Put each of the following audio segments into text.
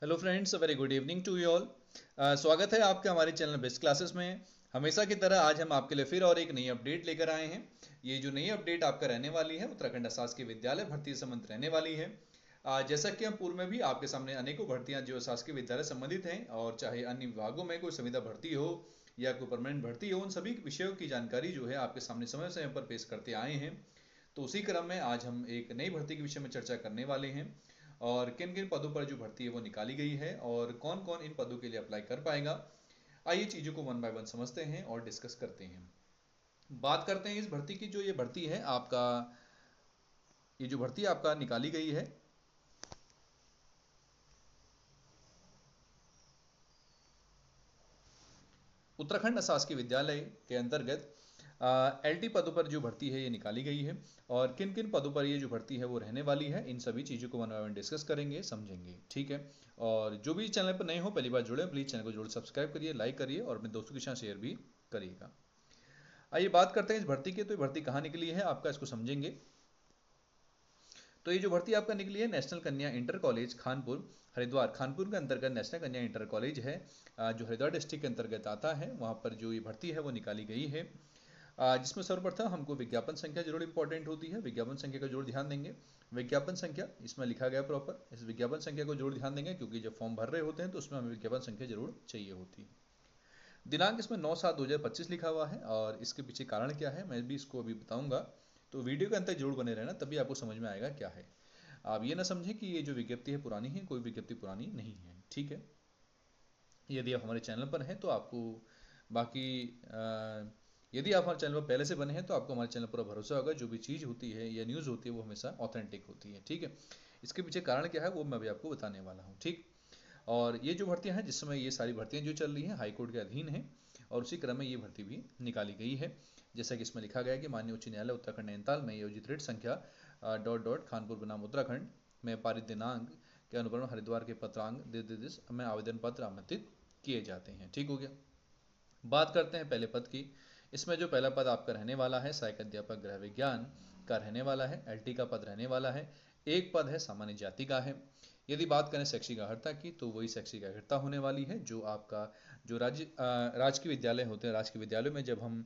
Hello friends, very good evening to you all. स्वागत है आपका हमारे चैनल बेस्ट क्लासेस में। हमेशा की तरह आज हम आपके लिए फिर और एक नई अपडेट लेकर आए हैं। ये जो नई अपडेट आपका रहने वाली है उत्तराखंड शासकीय विद्यालय भर्ती से संबंधित रहने वाली है। जैसा कि हम पूर्व में भी आपके सामने अनेकों भर्तियां जो शासकीय विद्यालय संबंधित हैं और चाहे अन्य विभागों में कोई संविदा भर्ती हो या कोई परमानेंट भर्ती हो, उन सभी विषयों की जानकारी जो है आपके सामने समय समय पर पेश करते आए हैं। तो उसी क्रम में आज हम एक नई भर्ती के विषय में चर्चा करने वाले हैं और किन किन पदों पर जो भर्ती है वो निकाली गई है और कौन कौन इन पदों के लिए अप्लाई कर पाएगा। आइए चीज़ों को वन बाय वन समझते हैं और डिस्कस करते हैं। बात करते हैं इस भर्ती की। जो ये भर्ती है आपका, ये जो भर्ती आपका निकाली गई है, उत्तराखंड शासकीय विद्यालय के अंतर्गत एलटी पदों पर जो भर्ती है ये निकाली गई है। और किन किन पदों पर ये जो भर्ती है वो रहने वाली है, इन सभी चीज़ों को वन बाय वन डिस्कस करेंगे, समझेंगे। ठीक है। और जो भी चैनल पर नए हो, पहली बार जुड़े, प्लीज़ चैनल को जरूर सब्सक्राइब करिए, लाइक करिए और अपने दोस्तों के साथ शेयर भी करिएगा। आइए बात करते हैं इस भर्ती की। तो ये भर्ती कहाँ निकली है आपका, इसको समझेंगे। तो ये जो भर्ती आपका निकली है नेशनल कन्या इंटर कॉलेज खानपुर हरिद्वार, खानपुर के अंतर्गत नेशनल कन्या इंटर कॉलेज है जो हरिद्वार डिस्ट्रिक्ट के अंतर्गत आता है, वहाँ पर जो ये भर्ती है वो निकाली गई है। जिसमें सर्वप्रथम हमको विज्ञापन संख्या जरूर इंपॉर्टेंट होती है। विज्ञापन संख्या का जरूर ध्यान देंगे। विज्ञापन संख्या इसमें लिखा गया प्रॉपर, इस विज्ञापन संख्या को जरूर ध्यान देंगे क्योंकि जब फॉर्म भर रहे होते हैं तो उसमें हमें विज्ञापन संख्या जरूर चाहिए होती है। दिनांक इसमें 9/7/2025 लिखा हुआ है और इसके पीछे कारण क्या है मैं भी इसको अभी बताऊंगा। तो वीडियो के अंत तक जरूर बने रहना, तभी आपको समझ में आएगा क्या है। आप ये ना समझें कि ये जो विज्ञप्ति है पुरानी है, कोई विज्ञप्ति पुरानी नहीं है। ठीक है। यदि आप हमारे चैनल पर हैं तो आपको बाकी यदि आप हमारे चैनल पर पहले से बने हैं तो आपको हमारे चैनल पर भरोसा होगा। जो भी चीज़ होती है या न्यूज़ होती है वो हमेशा ऑथेंटिक होती है। ठीक है। इसके पीछे कारण क्या है वो मैं भी आपको बताने वाला हूँ। ठीक। और ये जो भर्तियां हैं, जिस समय ये सारी भर्तियां जो चल रही हैं हाईकोर्ट के अधीन है और उसी क्रम में ये भर्ती भी निकाली गई है। जैसा कि इसमें लिखा गया है कि माननीय उच्च न्यायालय उत्तराखंड नैनीताल में योजित रिट संख्या डॉट डॉट खानपुर बनाम उत्तराखंड में पारित दिनांक के अनुपरण हरिद्वार के पत्रांग दिस में आवेदन पत्र आमंत्रित किए जाते हैं। ठीक हो गया। बात करते हैं पहले पद की। इसमें जो पहला पद आपका रहने वाला है सहायक अध्यापक गृह विज्ञान का रहने वाला है। एलटी का पद रहने वाला है। एक पद है सामान्य जाति का है। यदि बात करें शैक्षिक अर्हता की तो वही शैक्षिक अर्हता होने वाली है जो आपका जो राजकीय विद्यालय होते हैं। राजकीय विद्यालयों में जब हम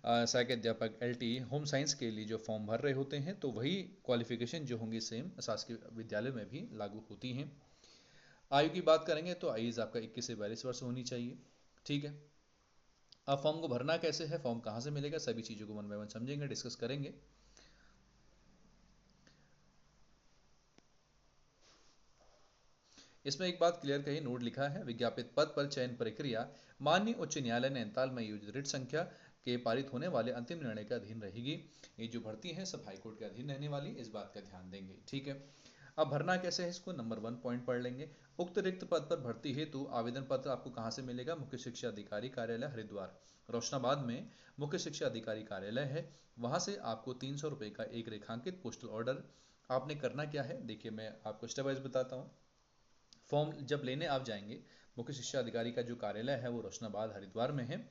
सहायक अध्यापक एलटी होम साइंस के लिए जो फॉर्म भर रहे होते हैं तो वही क्वालिफिकेशन जो होंगी सेम शासकीय विद्यालय में भी लागू होती हैं। आयु की बात करेंगे तो आयु आपका 21 से 42 वर्ष होनी चाहिए। ठीक है। अब फॉर्म को भरना कैसे है, फॉर्म कहाँ से मिलेगा, सभी चीज़ों को वन बाय वन समझेंगे, डिस्कस करेंगे। इसमें एक बात क्लियर कही, नोट लिखा है, विज्ञापित पद पर चयन प्रक्रिया माननीय उच्च न्यायालय नैनीताल में योजित रिट संख्या के पारित होने वाले अंतिम निर्णय के अधीन रहेगी। ये जो भर्ती है सब हाईकोर्ट के अधीन रहने वाली, इस बात का ध्यान देंगे। ठीक है। अब भरना कैसे है, इसको नंबर 1 पॉइंट पढ़ लेंगे। उक्त रिक्त पद पर भर्ती हेतु आवेदन पत्र आपको कहाँ से मिलेगा, मुख्य शिक्षा अधिकारी कार्यालय हरिद्वार रोशनाबाद में मुख्य शिक्षा अधिकारी कार्यालय है, वहाँ से आपको 300 रुपये का एक रेखांकित पोस्टल ऑर्डर आपने करना क्या है, देखिए मैं आपको स्टेप वाइज बताता हूँ। फॉर्म जब लेने आप जाएंगे, मुख्य शिक्षा अधिकारी का जो कार्यालय है वो रोशनाबाद हरिद्वार में है।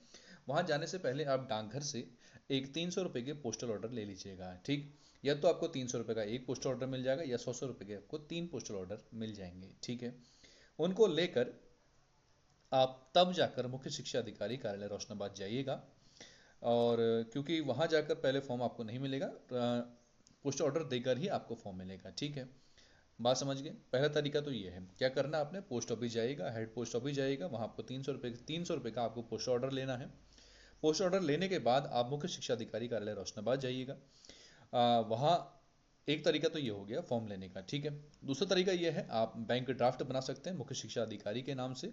वहाँ जाने से पहले आप डाकघर से एक 300 रुपये के पोस्टल ऑर्डर ले लीजिएगा। ठीक। या तो आपको 300 रुपये का एक पोस्टल ऑर्डर मिल जाएगा या 100 रुपये के आपको 3 पोस्टल ऑर्डर मिल जाएंगे। ठीक है। उनको लेकर आप तब जाकर मुख्य शिक्षा अधिकारी कार्यालय रोशनाबाद जाइएगा। और क्योंकि वहाँ जाकर पहले फॉर्म आपको नहीं मिलेगा, पोस्टल ऑर्डर देकर ही आपको फॉर्म मिलेगा। ठीक है। बात समझ गए। पहला तरीका तो ये है, क्या करना आपने, पोस्ट ऑफिस जाइएगा, हेड पोस्ट ऑफिस जाइएगा, वहाँ आपको 300 रुपये का आपको पोस्ट ऑर्डर लेना है। पोस्ट ऑर्डर लेने के बाद आप मुख्य शिक्षा अधिकारी कार्यालय रोशनाबाद जाइएगा। वहाँ एक तरीका तो ये हो गया फॉर्म लेने का। ठीक है। दूसरा तरीका ये है, आप बैंक ड्राफ्ट बना सकते हैं मुख्य शिक्षा अधिकारी के नाम से,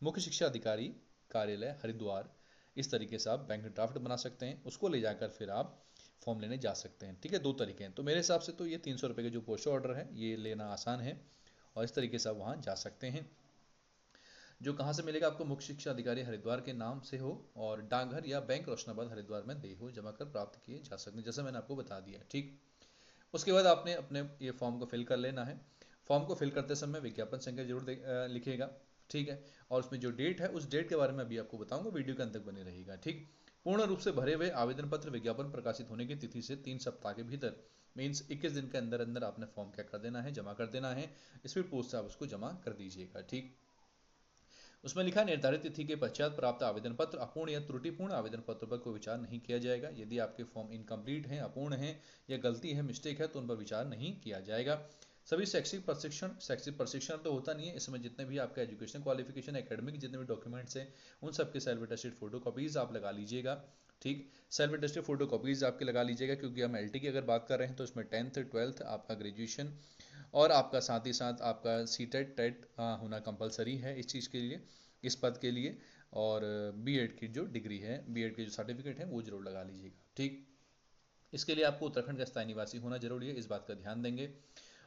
मुख्य शिक्षा अधिकारी कार्यालय हरिद्वार, इस तरीके से आप बैंक ड्राफ्ट बना सकते हैं, उसको ले जाकर फिर आप फॉर्म लेने जा सकते हैं। ठीक है। 2 तरीके हैं। तो मेरे हिसाब से तो ये 300 रुपये के जो पोस्ट ऑर्डर है ये लेना आसान है और इस तरीके से आप वहाँ जा सकते हैं। जो कहाँ से मिलेगा आपको, मुख्य शिक्षा अधिकारी हरिद्वार के नाम से हो और डाकघर या बैंक रोशनाबाद हरिद्वार में दे हो जमा कर प्राप्त किए जा सकते हैं, जैसा मैंने आपको बता दिया। ठीक। उसके बाद आपने अपने ये फॉर्म को फिल कर लेना है। फॉर्म को फिल करते समय विज्ञापन संख्या जरूर लिखिएगा। ठीक है। और उसमें जो डेट है उस डेट के बारे में अभी आपको बताऊंगा, वीडियो के अंत तक बने रहेगा। ठीक। पूर्ण रूप से भरे हुए आवेदन पत्र विज्ञापन प्रकाशित होने की तिथि से 3 सप्ताह के भीतर मीन्स 21 दिन के अंदर अंदर आपने फॉर्म क्या कर देना है, जमा कर देना है, स्पीड पोस्ट से आप उसको जमा कर दीजिएगा। ठीक, उसमें लिखा निर्धारित तिथि के पश्चात प्राप्त आवेदन पत्र अपूर्ण या त्रुटिपूर्ण आवेदन पत्र पर कोई विचार नहीं किया जाएगा। यदि आपके फॉर्म इनकम्प्लीट हैं, अपूर्ण हैं या गलती है, मिस्टेक है, तो उन पर विचार नहीं किया जाएगा। सभी शैक्षिक प्रशिक्षण तो होता नहीं है, इसमें जितने भी आपका एजुकेशन क्वालिफिकेशन, एकेडमिक जितने भी डॉक्यूमेंट्स हैं, उन सबके सेल्फ अटेस्टेड फोटो कॉपीज आप लगा लीजिएगा। ठीक, सेल्फ अटेस्टेड फोटो कॉपीज आपके लगा लीजिएगा, क्योंकि हम एलटी की अगर बात कर रहे हैं तो इसमें 10th 12th आपका ग्रेजुएशन और आपका साथ ही साथ आपका सीटेट टेट होना कंपलसरी है इस चीज़ के लिए, इस पद के लिए। और बीएड की जो डिग्री है, बीएड के जो सर्टिफिकेट है वो जरूर लगा लीजिएगा। ठीक, इसके लिए आपको उत्तराखंड का स्थायी निवासी होना जरूरी है, इस बात का ध्यान देंगे।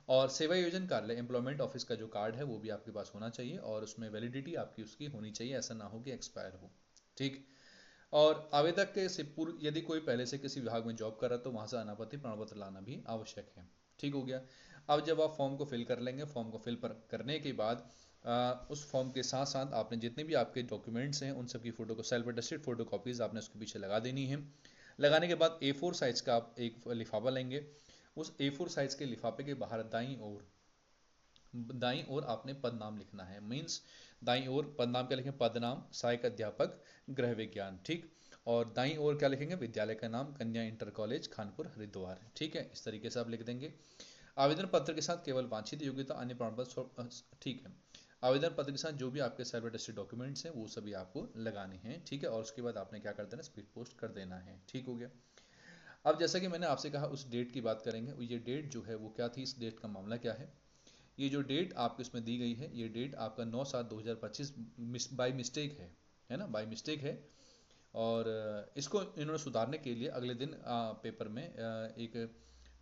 और सेवा योजन कार्यालय एम्प्लॉयमेंट ऑफिस का जो कार्ड है वो भी आपके पास होना चाहिए और उसमें वैलिडिटी आपकी उसकी होनी चाहिए, ऐसा ना हो कि एक्सपायर हो। ठीक, और आवेदक के से पूर्व यदि कोई पहले से किसी विभाग में जॉब कर रहा है तो वहाँ से अनापत्ति प्रमाण पत्र लाना भी आवश्यक है। ठीक हो गया। अब जब आप फॉर्म को फिल कर लेंगे, फॉर्म को फिल करने के बाद उस फॉर्म के साथ साथ आपने जितने भी आपके डॉक्यूमेंट्स हैं उन सब की फोटो को सेल्फ अटेस्टेड फोटो कॉपीज आपने उसके पीछे लगा देनी है। लगाने के बाद A4 साइज का आप एक लिफाफा लेंगे। उस A4 साइज के लिफाफे के बाहर दाईं ओर आपने पद नाम लिखना है। मीन्स दाईं ओर पद नाम क्या लिखेंगे, पद नाम सहायक अध्यापक गृह विज्ञान। ठीक, और दाईं ओर क्या लिखेंगे, विद्यालय का नाम कन्या इंटर कॉलेज खानपुर हरिद्वार। ठीक है, इस तरीके से आप लिख देंगे। आवेदन पत्र के साथ केवल वांछित योग्यता अन्य प्रमाण पत्र, ठीक है, आवेदन पत्र के साथ जो भी आपके सेल्फ अटेस्टेड डॉक्यूमेंट्स हैं वो सभी आपको लगाने हैं। ठीक है, और उसके बाद आपने क्या कर देना, स्पीड पोस्ट कर देना है। ठीक हो गया। अब जैसा कि मैंने आपसे कहा उस डेट की बात करेंगे। ये डेट जो है वो क्या थी, इस डेट का मामला क्या है। ये जो डेट आपको इसमें दी गई है, ये डेट आपका 9/7/2025 बाई मिस्टेक है ना, बाई मिस्टेक है। और इसको इन्होंने सुधारने के लिए अगले दिन पेपर में एक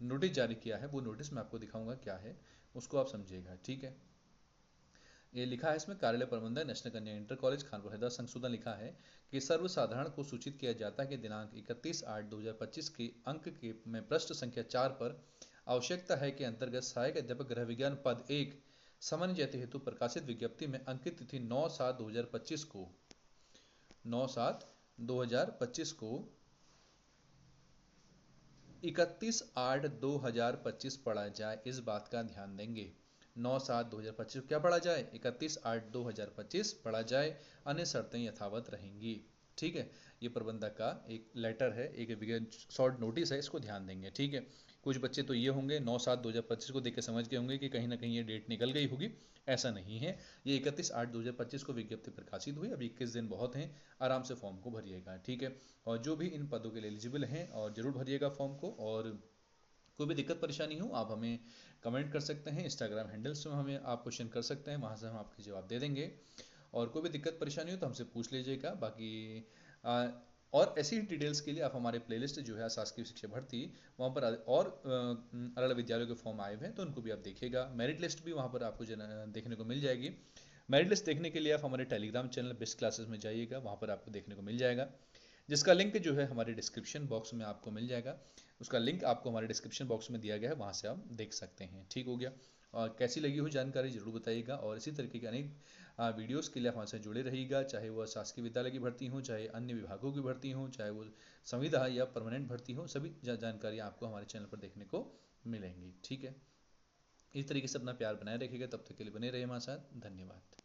नोटिस जारी किया है। वो नोटिस मैं आपको दिखाऊंगा क्या है, उसको आप समझिएगा। ठीक है, ये लिखा है इसमें, कार्यालय प्रबंधक नेशनल कन्या इंटर कॉलेज खानपुर हैदराबाद संशोधन लिखा है कि सर्वसाधारण को सूचित किया जाता है कि दिनांक 31/8/2025 के अंक के में पृष्ठ संख्या 4 पर आवश्यकता है के अंतर्गत सहायक अध्यापक गृह विज्ञान पद 1 सामान्य जाति हेतु प्रकाशित विज्ञप्ति में अंकित तिथि 9/7/2025 को 9/7/2025 को 31/8/2025 पढ़ा जाए, इस बात का ध्यान देंगे। 9/7/2025 क्या पढ़ा जाए, 31/8/2025 पढ़ा जाए, अन्य शर्तें यथावत रहेंगी। ठीक है, ये प्रबंधक का एक लेटर है, एक शॉर्ट नोटिस है, इसको ध्यान देंगे। ठीक है, कुछ बच्चे तो ये होंगे 9/7/2025 को देख के समझ गए होंगे कि कहीं ना कहीं ये डेट निकल गई होगी। ऐसा नहीं है, ये 31/8/2025 को विज्ञप्ति प्रकाशित हुई। अभी 21 दिन बहुत हैं, आराम से फॉर्म को भरिएगा। ठीक है, और जो भी इन पदों के लिए एलिजिबल हैं और जरूर भरिएगा फॉर्म को। और कोई भी दिक्कत परेशानी हो आप हमें कमेंट कर सकते हैं, इंस्टाग्राम हैंडल्स में हमें आप क्वेश्चन कर सकते हैं, वहाँ से हम आपके जवाब दे देंगे। और कोई भी दिक्कत परेशानी हो तो हमसे पूछ लीजिएगा। बाकी और ऐसी डिटेल्स के लिए आप हमारे प्लेलिस्ट जो है शासकीय शिक्षा भर्ती, वहाँ पर और अलग अलग विद्यालयों के फॉर्म आए हुए हैं तो उनको भी आप देखिएगा। मेरिट लिस्ट भी वहाँ पर आपको देखने को मिल जाएगी। मेरिट लिस्ट देखने के लिए आप हमारे टेलीग्राम चैनल बेस्ट क्लासेस में जाइएगा, वहाँ पर आपको देखने को मिल जाएगा, जिसका लिंक जो है हमारे डिस्क्रिप्शन बॉक्स में आपको मिल जाएगा। उसका लिंक आपको हमारे डिस्क्रिप्शन बॉक्स में दिया गया है, वहाँ से आप देख सकते हैं। ठीक हो गया। और कैसी लगी हो जानकारी जरूर बताइएगा, और इसी तरीके के अनेक वीडियोस के लिए आप हमसे जुड़े रहिएगा, चाहे वह शासकीय विद्यालय की भर्ती हो, चाहे अन्य विभागों की भर्ती हो, चाहे वो संविदा या परमानेंट भर्ती हो, सभी जानकारी आपको हमारे चैनल पर देखने को मिलेंगी। ठीक है, इस तरीके से अपना प्यार बनाए रखिएगा। तब तक के लिए बने रहिए हमारे साथ। धन्यवाद।